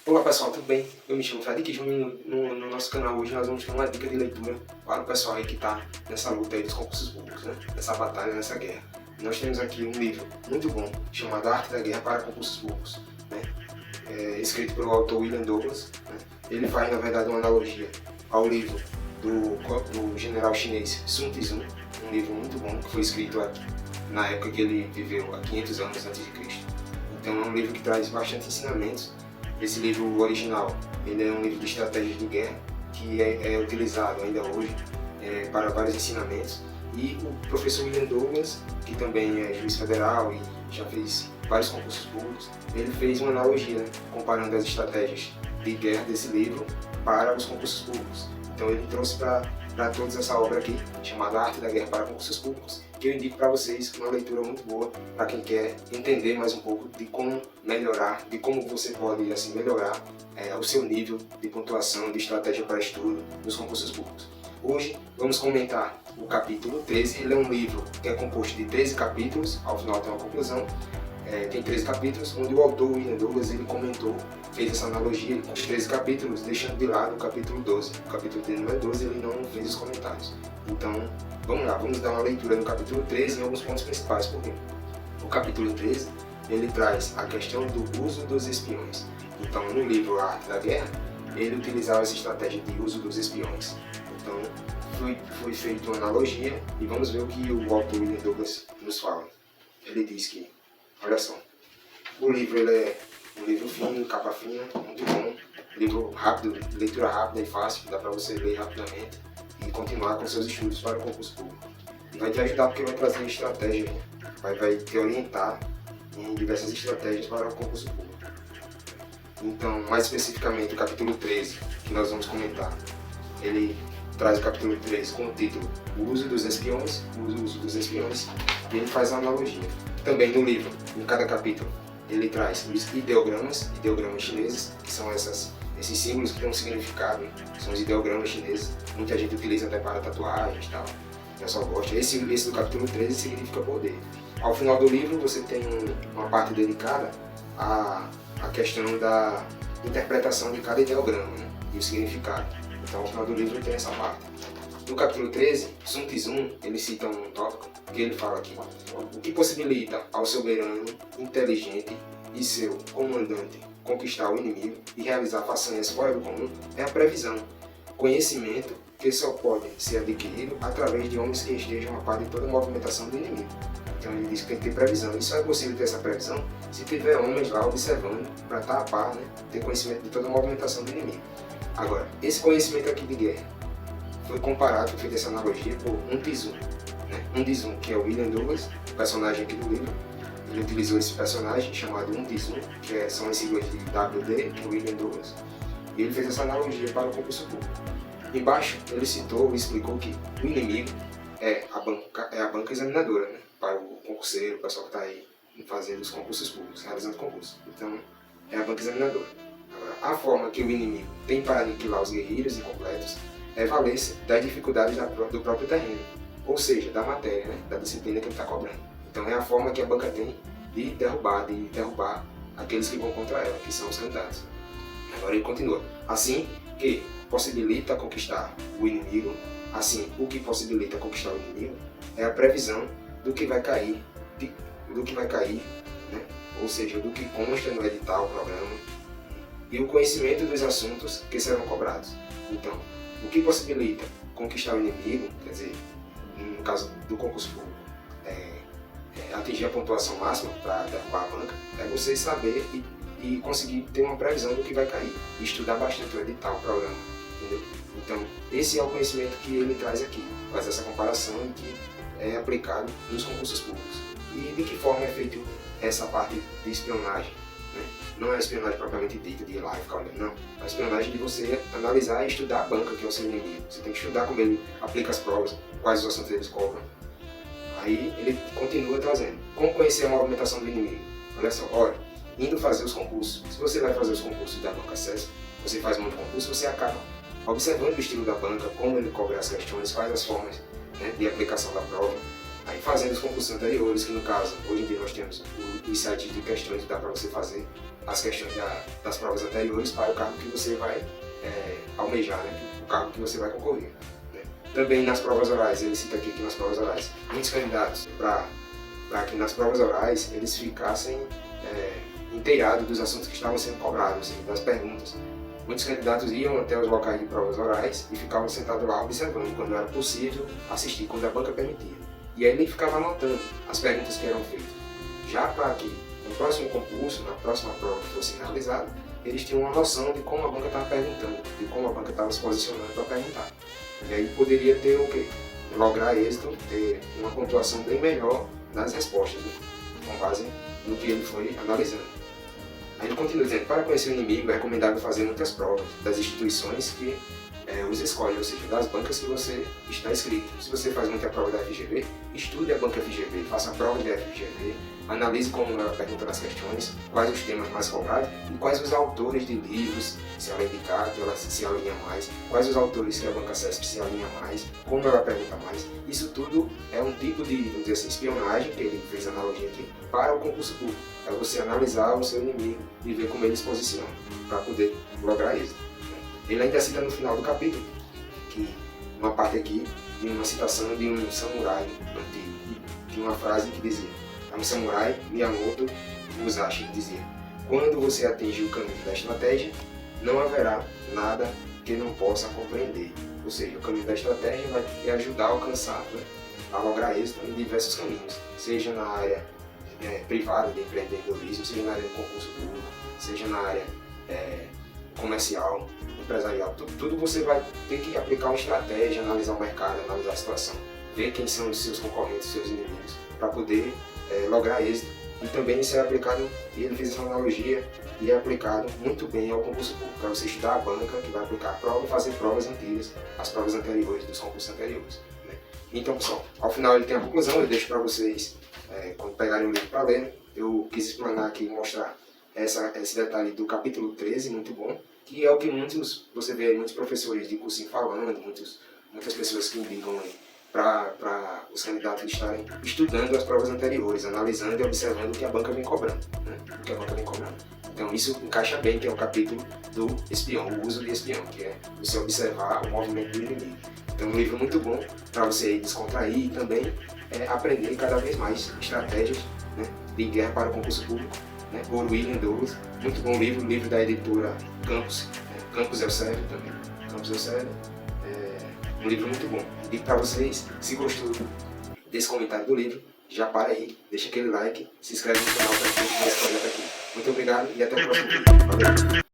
Olá pessoal, tudo bem? Eu me chamo Fred Júnior. No nosso canal hoje nós vamos ter uma dica de leitura para o pessoal aí que está nessa luta aí dos concursos públicos, né? Nessa batalha, nessa guerra. Nós temos aqui um livro muito bom, chamado A Arte da Guerra para Concursos Públicos, né? Escrito pelo autor William Douglas, né? Ele faz, na verdade, uma analogia ao livro do general chinês Sun Tzu, um livro muito bom que foi escrito na época que ele viveu, há 500 anos antes de Cristo. Então é um livro que traz bastante ensinamentos. Esse livro original, ele é um livro de estratégias de guerra que é utilizado ainda hoje para vários ensinamentos. E o professor William Douglas, que também é juiz federal e já fez vários concursos públicos, ele fez uma analogia, né, comparando as estratégias de guerra desse livro para os concursos públicos. Então ele trouxe para todos essa obra aqui, chamada Arte da Guerra para Concursos Públicos, que eu indico para vocês, uma leitura muito boa para quem quer entender mais um pouco de como melhorar, de como você pode assim, melhorar o seu nível de pontuação, de estratégia para estudo nos concursos públicos. Hoje vamos comentar o capítulo 13, ele é um livro que é composto de 13 capítulos, ao final tem uma conclusão. Tem 13 capítulos, onde o autor William Douglas ele comentou, fez essa analogia com os 13 capítulos, deixando de lado o capítulo 12. O capítulo de número 12 ele não fez os comentários. Então, vamos lá, vamos dar uma leitura no capítulo 13 em alguns pontos principais. Por quê? O capítulo 13 ele traz a questão do uso dos espiões. Então, no livro A Arte da Guerra, ele utilizava essa estratégia de uso dos espiões. Então, foi feita uma analogia e vamos ver o que o autor William Douglas nos fala. Ele diz que, olha só, o livro ele é um livro fino, capa fina, muito bom, livro rápido, leitura rápida e fácil, dá para você ler rapidamente e continuar com seus estudos para o concurso público. E vai te ajudar porque vai trazer estratégia, né? vai te orientar em diversas estratégias para o concurso público. Então, mais especificamente, o capítulo 13, que nós vamos comentar, ele traz o capítulo 13 com o título O Uso dos Espiões, e ele faz a analogia. Também no livro, em cada capítulo, ele traz os ideogramas chineses, que são esses símbolos que têm um significado, são os ideogramas chineses, muita gente utiliza até para tatuagens e tal, o pessoal gosta. Esse do capítulo 13 significa poder. Ao final do livro você tem uma parte dedicada à questão da interpretação de cada ideograma, né, e o significado. Então ao final do livro tem essa parte. No capítulo 13, Sun Tzu, ele cita um tópico que ele fala aqui: o que possibilita ao soberano, inteligente e seu comandante conquistar o inimigo e realizar façanhas fora do comum é a previsão, conhecimento que só pode ser adquirido através de homens que estejam a par de toda a movimentação do inimigo. Então ele diz que tem que ter previsão, e só é possível ter essa previsão se tiver homens lá observando para estar a par, né, ter conhecimento de toda a movimentação do inimigo. Agora, esse conhecimento aqui de guerra foi comparado, foi feita essa analogia por Um Tzu, né? Um Tzu, que é o William Douglas, o personagem aqui do livro. Ele utilizou esse personagem chamado Um Tzu, que são as siglas de WD, que é o William Douglas, e ele fez essa analogia para o concurso público. Embaixo, ele citou e explicou que o inimigo é a banca examinadora, né? Para o concurseiro, o pessoal que está aí fazendo os concursos públicos, realizando concursos. Então, é a banca examinadora. Agora, a forma que o inimigo tem para aniquilar os guerreiros incompletos é valer-se das dificuldades do próprio terreno, ou seja, da matéria, né, da disciplina que ele está cobrando. Então é a forma que a banca tem de derrubar aqueles que vão contra ela, que são os candidatos. Agora ele continua: assim que possibilita conquistar o inimigo, o que possibilita conquistar o inimigo é a previsão do que vai cair, né, ou seja, do que consta no edital, programa, e o conhecimento dos assuntos que serão cobrados. Então, o que possibilita conquistar o inimigo, quer dizer, no caso do concurso público, atingir a pontuação máxima para derrubar a banca, é você saber e conseguir ter uma previsão do que vai cair, e estudar bastante o edital, o programa, entendeu? Então, esse é o conhecimento que ele traz aqui, faz essa comparação e que é aplicado nos concursos públicos. E de que forma é feita essa parte de espionagem, né? Não é a espionagem propriamente dita, de ir lá e ficar olhando, não. É a espionagem de você analisar e estudar a banca, que é o seu inimigo. Você tem que estudar como ele aplica as provas, quais os assuntos eles cobram. Aí ele continua trazendo: como conhecer a movimentação do inimigo? Olha só, indo fazer os concursos. Se você vai fazer os concursos da banca acesso, você faz muito concurso, você acaba observando o estilo da banca, como ele cobra as questões, quais as formas, né, de aplicação da prova. Aí fazendo os concursos anteriores, que no caso, hoje em dia nós temos os sites de questões que dá para você fazer as questões das provas anteriores para o cargo que você vai almejar, né? O cargo que você vai concorrer. Né? Também nas provas orais, ele cita aqui que nas provas orais, muitos candidatos para que nas provas orais eles ficassem inteirados dos assuntos que estavam sendo cobrados, assim, das perguntas. Muitos candidatos iam até os locais de provas orais e ficavam sentados lá observando quando era possível assistir, quando a banca permitia. E aí ele ficava anotando as perguntas que eram feitas. Já para que no próximo concurso, na próxima prova que fosse realizada, eles tinham uma noção de como a banca estava perguntando, de como a banca estava se posicionando para perguntar. E aí poderia ter o quê? Lograr êxito, ter uma pontuação bem melhor nas respostas, né? Com base no que ele foi analisando. Aí ele continua dizendo, para conhecer o inimigo é recomendável fazer muitas provas das instituições que os escolhe, ou seja, das bancas que você está inscrito. Se você faz muita prova da FGV, estude a banca FGV, faça a prova de FGV, analise como ela pergunta nas questões, quais os temas mais cobrados e quais os autores de livros, se ela indicar que ela se alinha mais, quais os autores que a banca CESP se alinha mais, como ela pergunta mais. Isso tudo é um tipo de, vamos dizer assim, espionagem, que ele fez analogia aqui, para o concurso público. É você analisar o seu inimigo e ver como ele se posiciona, para poder lograr êxito. Ele ainda cita no final do capítulo, que uma parte aqui de uma citação de um samurai antigo, de uma frase que dizia, um samurai, Miyamoto Musashi, dizia, quando você atinge o caminho da estratégia, não haverá nada que não possa compreender. Ou seja, o caminho da estratégia vai te ajudar a alcançar, né, a lograr êxito em diversos caminhos, seja na área privada de empreendedorismo, seja na área de concurso público, seja na área comercial, empresarial, tudo você vai ter que aplicar uma estratégia, analisar o mercado, analisar a situação, ver quem são os seus concorrentes, os seus inimigos, para poder lograr êxito. E também isso é aplicado, e ele fez essa analogia, e é aplicado muito bem ao concurso público, para você estudar a banca, que vai aplicar a prova e fazer provas antigas, as provas anteriores dos concursos anteriores. Né? Então, pessoal, ao final ele tem a conclusão, eu deixo para vocês, quando pegarem o livro para ler, eu quis explanar aqui e mostrar esse detalhe do capítulo 13, muito bom, que é o que você vê muitos professores de cursinho falando, muitas pessoas que indicam para os candidatos estarem estudando as provas anteriores, analisando e observando o que a banca vem cobrando. Né? O que a banca vem cobrando. Então isso encaixa bem, que é o capítulo do espião, o uso de espião, que é você observar o movimento do inimigo. Então é um livro muito bom para você descontrair e também aprender cada vez mais estratégias, né, de guerra para o concurso público. Né, por William Douglas, muito bom livro da editora Campos, Campos Elsevier também, Campos Elsevier, um livro muito bom. E para vocês, se gostou desse comentário do livro, já para aí, deixa aquele like, se inscreve no canal para ver esse projeto aqui. Muito obrigado e até o próximo vídeo. Valeu!